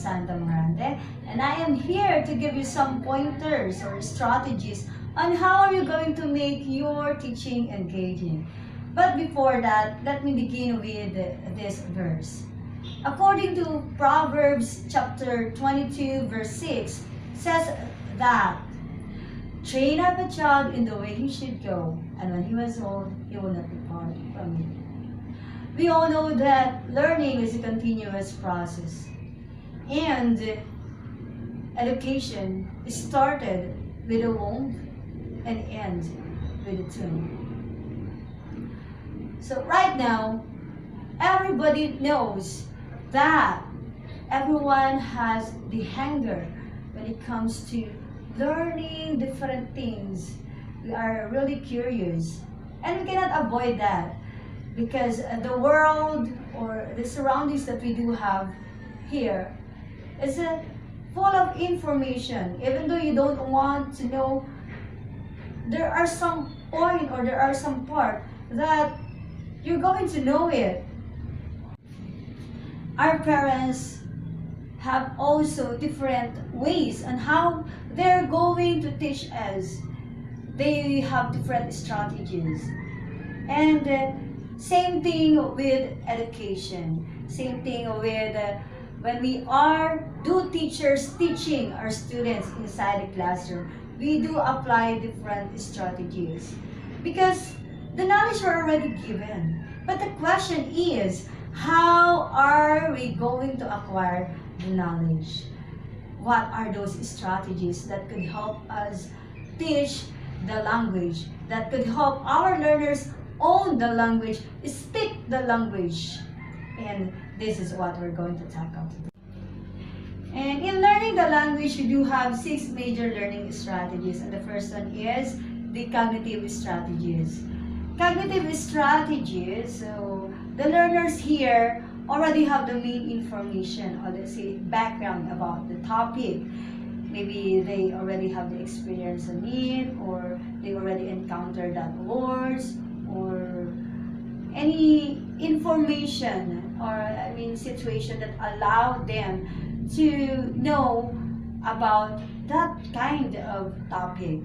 Crisanta Morante, and I am here to give you some pointers or strategies on how are you going to make your teaching engaging. But before that, let me begin with this verse. According to Proverbs chapter 22 verse 6 says that train up a child in the way he should go, and when he was old, he will not depart from it. We all know that learning is a continuous process, and education is started with a womb and ends with a tomb. So right now, everybody knows that everyone has the hunger when it comes to learning different things. We are really curious, and we cannot avoid that because the world or the surroundings that we do have here is full of information. Even though you don't want to know, there are some point or there are some part that you're going to know it. Our parents have also different ways on how they're going to teach us. They have different strategies. And same thing with education. Same thing with when we do teachers teaching our students inside the classroom, we do apply different strategies. Because the knowledge are already given. But the question is, how are we going to acquire the knowledge? What are those strategies that could help us teach the language, that could help our learners own the language, speak the language? And this is what we're going to tackle today. And in learning the language, we do have 6 major learning strategies. And the first one is the cognitive strategies. Cognitive strategies, so the learners here already have the main information or let's say background about the topic. Maybe they already have the experience in it, or they already encountered that words or any information or situation that allow them to know about that kind of topic.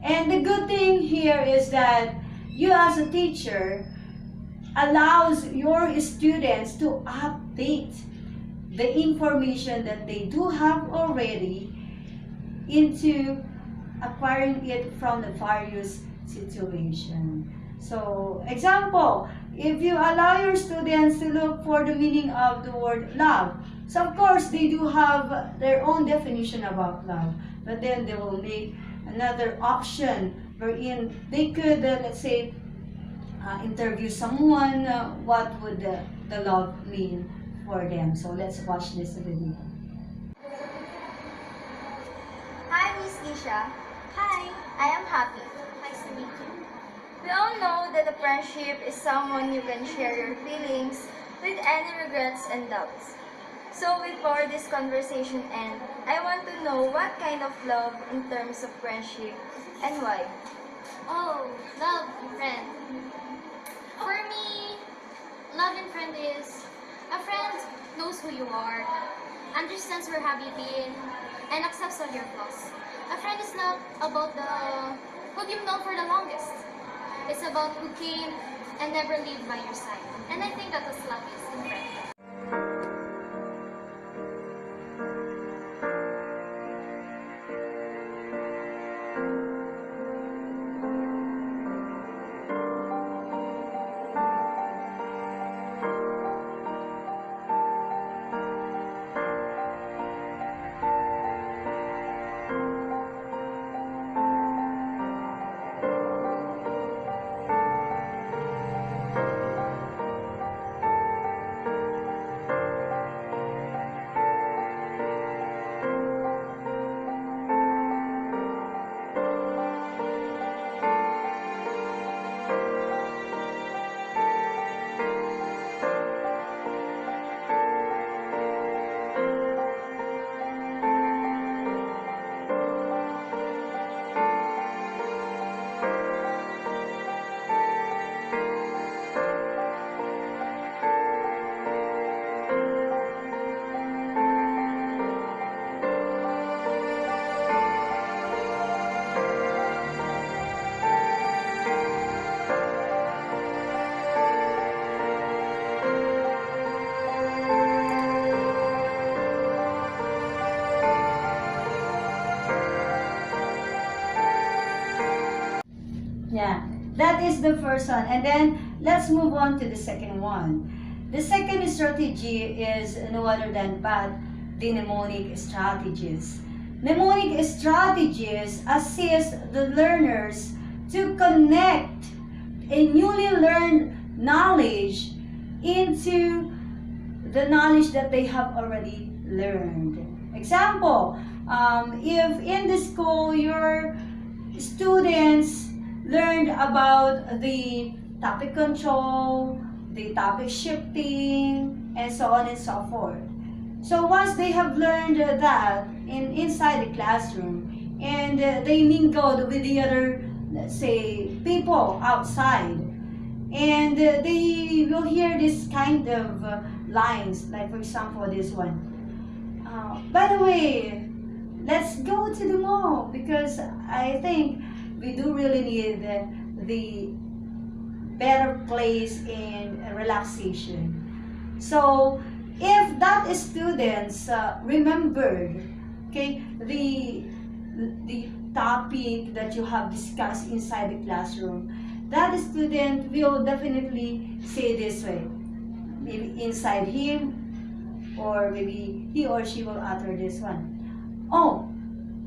And the good thing here is that you as a teacher allows your students to update the information that they do have already into acquiring it from the various situations. So, example, if you allow your students to look for the meaning of the word love, so of course they do have their own definition about love, but then they will make another option wherein they could, let's say, interview someone, what would the love mean for them. So let's watch this video. Hi, Miss Isha. Hi, I am Happy. Nice to meet you. We all know that a friendship is someone you can share your feelings with any regrets and doubts. So before this conversation ends, I want to know what kind of love in terms of friendship and why. Oh, love and friend. For me, love and friend is a friend knows who you are, understands where have you been, and accepts all your flaws. A friend is not about who you've known for the longest. It's about who came and never lived by your side. And I think that was love is in friend. That is the first one. And then let's move on to the second one. The second strategy is no other than but the mnemonic strategies. Mnemonic strategies assist the learners to connect a newly learned knowledge into the knowledge that they have already learned. Example, if in the school your students learned about the topic control, the topic shifting, and so on and so forth. So once they have learned that inside the classroom and they mingled with the other, let's say, people outside, and they will hear this kind of lines, like for example this one. By the way, let's go to the mall because I think we do really need the better place in relaxation. So if that students remembered, okay, the topic that you have discussed inside the classroom, that student will definitely say this way, maybe inside him, or maybe he or she will utter this one. Oh,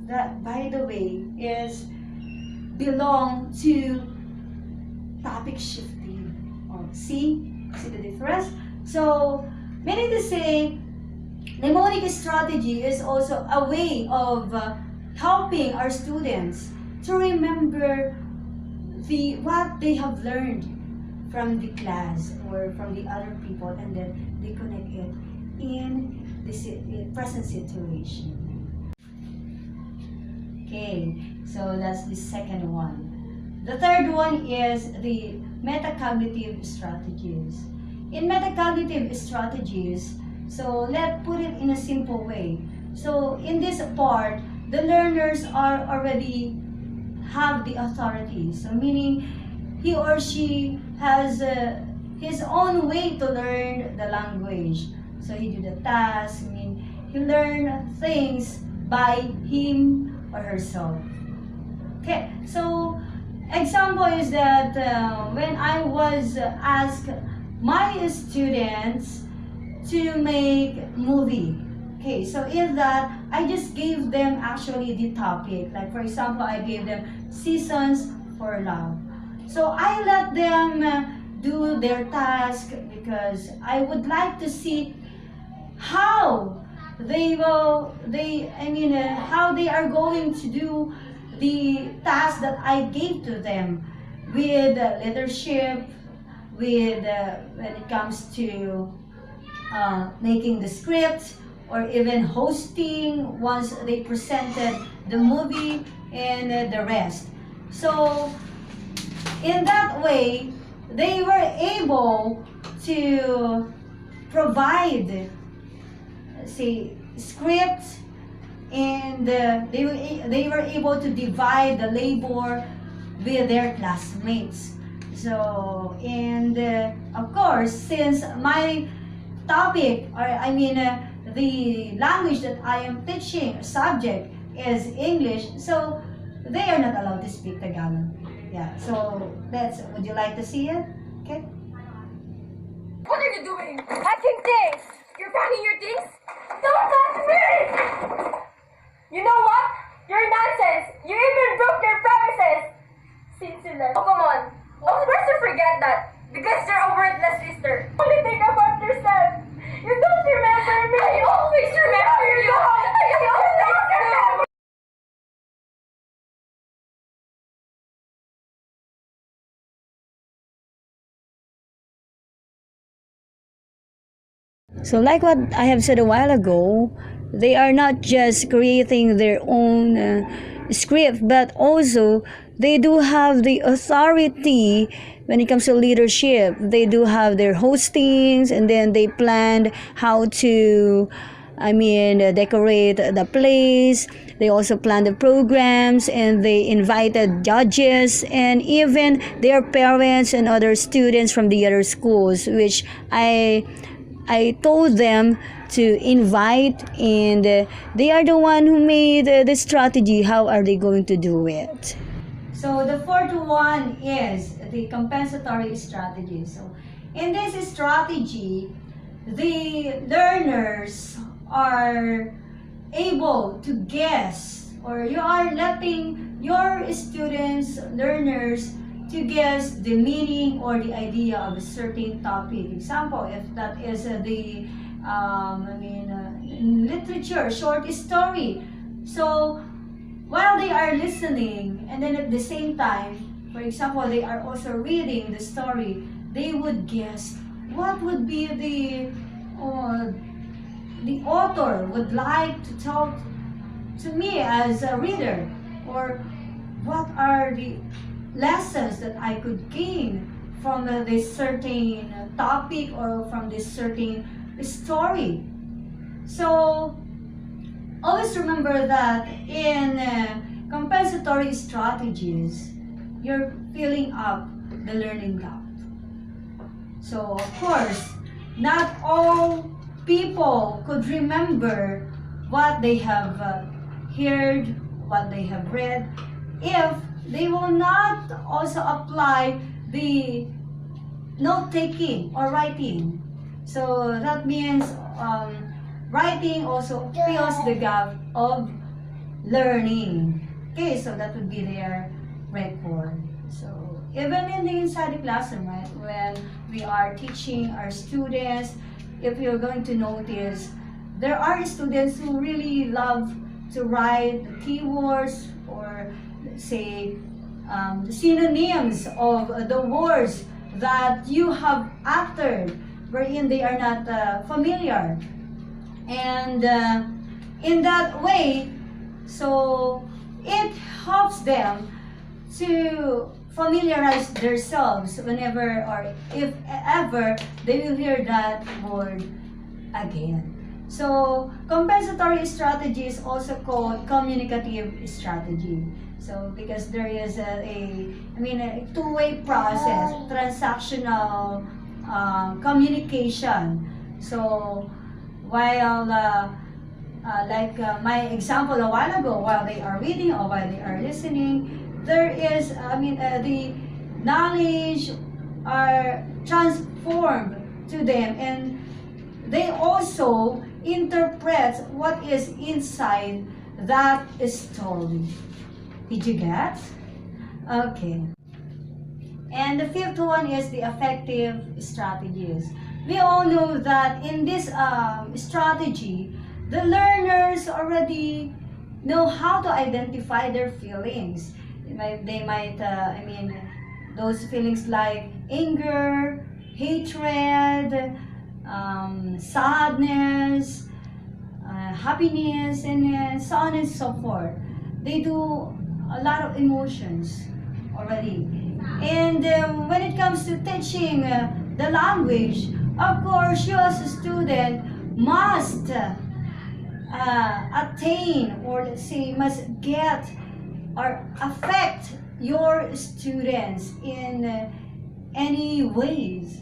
that by the way is belong to topic shifting. Oh, see the difference? So meaning to say, mnemonic strategy is also a way of helping our students to remember what they have learned from the class or from the other people, and then they connect it in the present situation. Okay, so that's the second one. The third one is the metacognitive strategies. In metacognitive strategies, so let's put it in a simple way. So in this part, the learners are already have the authority. So meaning he or she has his own way to learn the language. So he do the task. I mean, he learn things by him or herself. Okay, so example is that when I was asked my students to make movie. Okay, so in that, I just gave them actually the topic. Like for example, I gave them Seasons for Love. So I let them do their task because I would like to see how how they are going to do the task that I gave to them with leadership, with when it comes to making the script, or even hosting once they presented the movie and the rest. So in that way, they were able to provide, say, scripts, and they were able to divide the labor with their classmates. So, and of course, since my topic, or the language that I am teaching subject is English, so they are not allowed to speak Tagalog. Yeah, so would you like to see it? Okay. What are you doing? Packing things! You're packing your things? Don't touch me! You know what? You're nonsense! You even broke your promises! Since you left. Oh, come on. Of course you forget that. Because you're a worthless sister. Only think about yourself. You don't remember me. I always remember you. I always remember. So like what I have said a while ago, they are not just creating their own script, but also they do have the authority when it comes to leadership. They do have their hostings, and then they planned how to decorate the place. They also planned the programs, and they invited judges and even their parents and other students from the other schools, which I told them to invite, and they are the one who made the strategy. How are they going to do it? So the fourth one is the compensatory strategy. So in this strategy, the learners are able to guess, or you are letting your students, learners, to guess the meaning or the idea of a certain topic. Example, if that is the literature, short story. So while they are listening, and then at the same time, for example, they are also reading the story, they would guess what would be the author would like to talk to me as a reader, or what are the lessons that I could gain from this certain topic or from this certain story. So always remember that in compensatory strategies, you're filling up the learning gap. So of course, not all people could remember what they have heard, what they have read, if they will not also apply the note-taking or writing. So that means writing also fills the gap of learning. Okay, so that would be their record. So even in the inside the classroom, right, when we are teaching our students, if you're going to notice, there are students who really love to write the keywords, or say the synonyms of the words that you have uttered, wherein they are not familiar. And in that way, so it helps them to familiarize themselves whenever or if ever they will hear that word again. So compensatory strategy is also called communicative strategy. So because there is a two-way process, transactional communication. So while my example a while ago, while they are reading or while they are listening, there is the knowledge are transformed to them, and they also interpret what is inside that story. Did you get? Okay. And the fifth one is the effective strategies. We all know that in this strategy, the learners already know how to identify their feelings. They might those feelings like anger, hatred, sadness, happiness, and so on and so forth. They do a lot of emotions already. And when it comes to teaching the language, of course, you as a student must attain, or let's say must get or affect your students in any ways.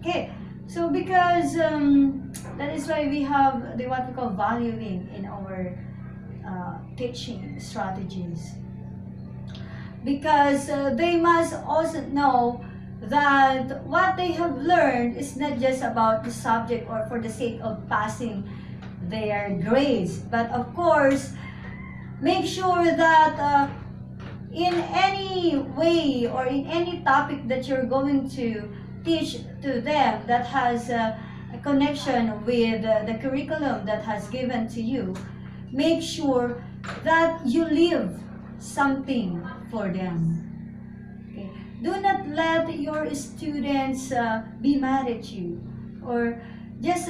Okay, so because that is why we have the what we call valuing in our teaching strategies, because they must also know that what they have learned is not just about the subject or for the sake of passing their grades, but of course make sure that in any way or in any topic that you're going to teach to them that has a connection with the curriculum that has given to you, make sure that you leave something for them. Okay? Do not let your students be mad at you, or just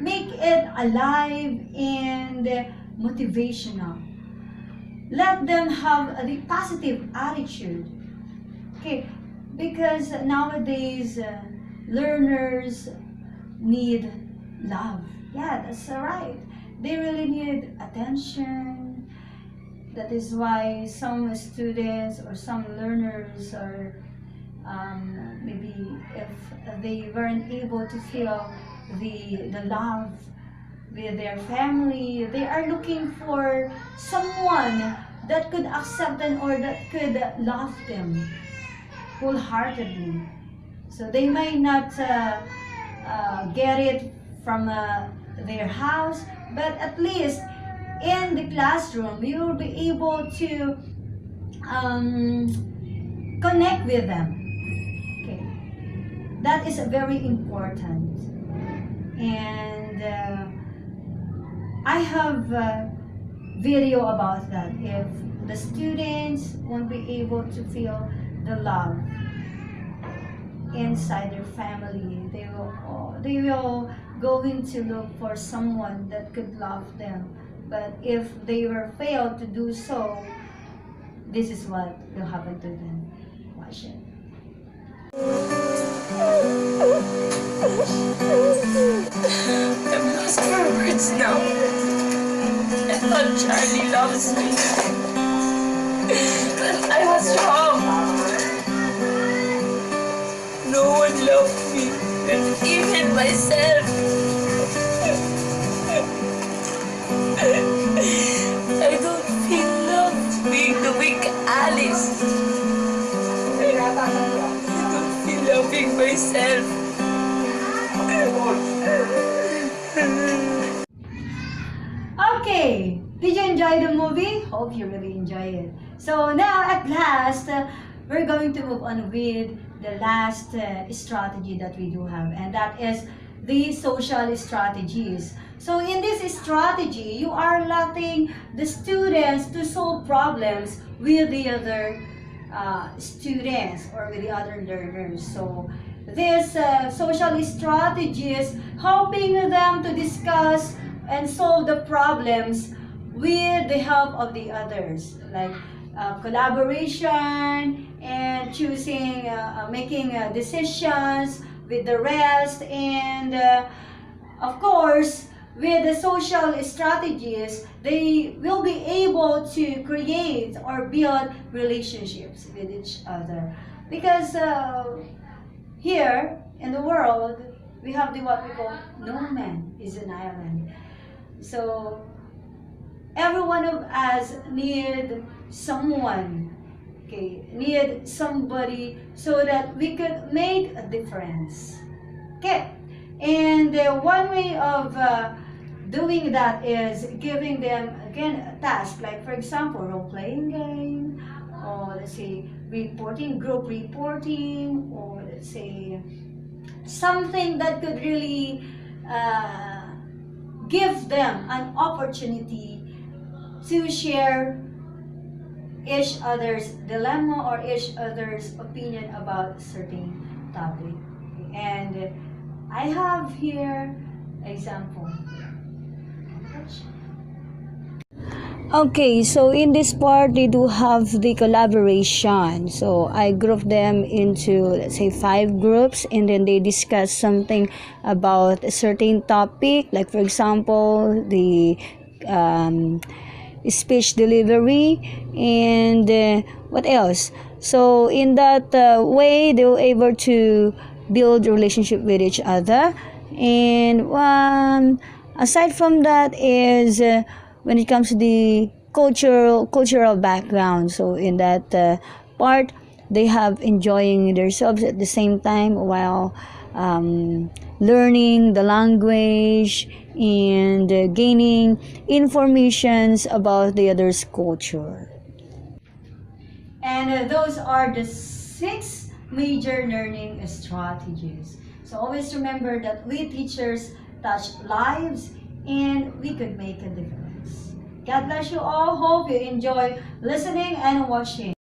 make it alive and motivational. Let them have the positive attitude. Okay, because nowadays learners need love. Yeah, that's right. They really need attention. That is why some students or some learners are maybe if they weren't able to feel the love with their family, they are looking for someone that could accept them or that could love them wholeheartedly. So they might not get it from their house, but at least in the classroom, you will be able to connect with them. Okay, that is very important. And I have a video about that. If the students won't be able to feel the love inside their family, they will going to look for someone that could love them. But if they were failed to do so, this is what will happen to them. Watch it. I'm lost for words now. I thought Charlie loves me. But I was wrong. No one loved me, not even myself. I don't feel loved being the weak Alice. I don't feel loving myself. Okay, did you enjoy the movie? Hope you really enjoy it. So now at last, we're going to move on with the last strategy that we do have, and that is the social strategies. So in this strategy, you are letting the students to solve problems with the other students or with the other learners. So this social strategies helping them to discuss and solve the problems with the help of the others, like collaboration and choosing, making decisions with the rest, and of course, with the social strategies, they will be able to create or build relationships with each other. Because here in the world, we have the what we call no man is an island. So every one of us need someone, okay, need somebody so that we could make a difference. Okay, and one way of doing that is giving them again a task, like for example role-playing game, or let's say reporting, group reporting, or let's say something that could really give them an opportunity to share each other's dilemma or each other's opinion about a certain topic. And I have here example. Okay, so in this part, they do have the collaboration. So I group them into, let's say, 5 groups, and then they discuss something about a certain topic, like for example, the speech delivery, and what else. So in that way, they were able to build relationship with each other. And aside from that is when it comes to the cultural background. So in that part, they have enjoying themselves at the same time while learning the language and gaining informations about the other's culture. And those are the 6 major learning strategies. So always remember that we teachers touch lives and we could make a difference. God bless you all. Hope you enjoy listening and watching.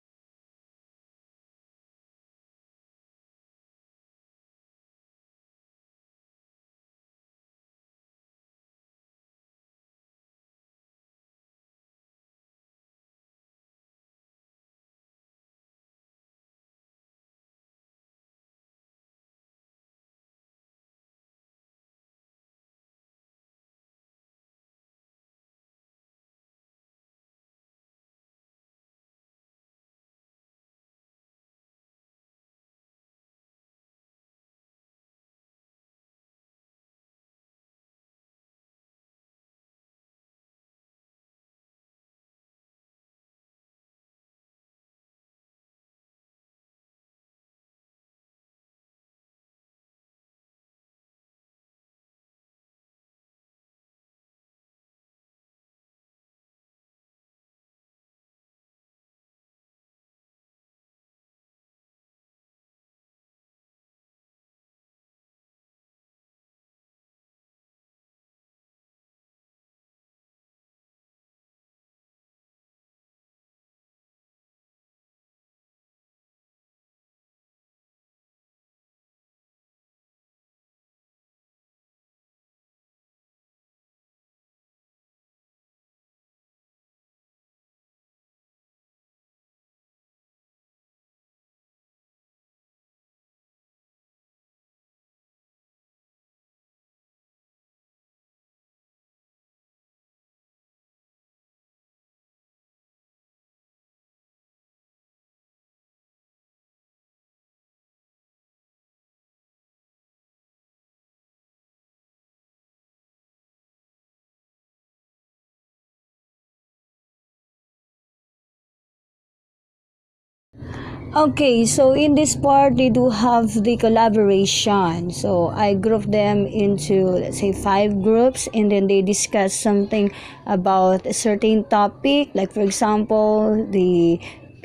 Okay, so in this part, they do have the collaboration. So I group them into, let's say, 5 groups, and then they discuss something about a certain topic, like, for example, the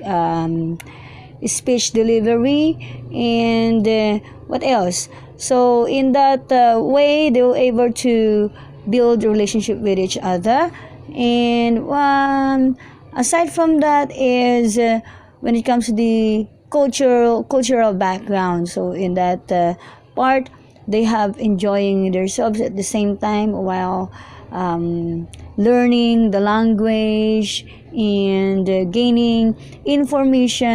um, speech delivery, and what else. So in that way, they were able to build a relationship with each other. And aside from that is when it comes to the cultural background. So in that part, they have enjoying themselves at the same time while learning the language and gaining information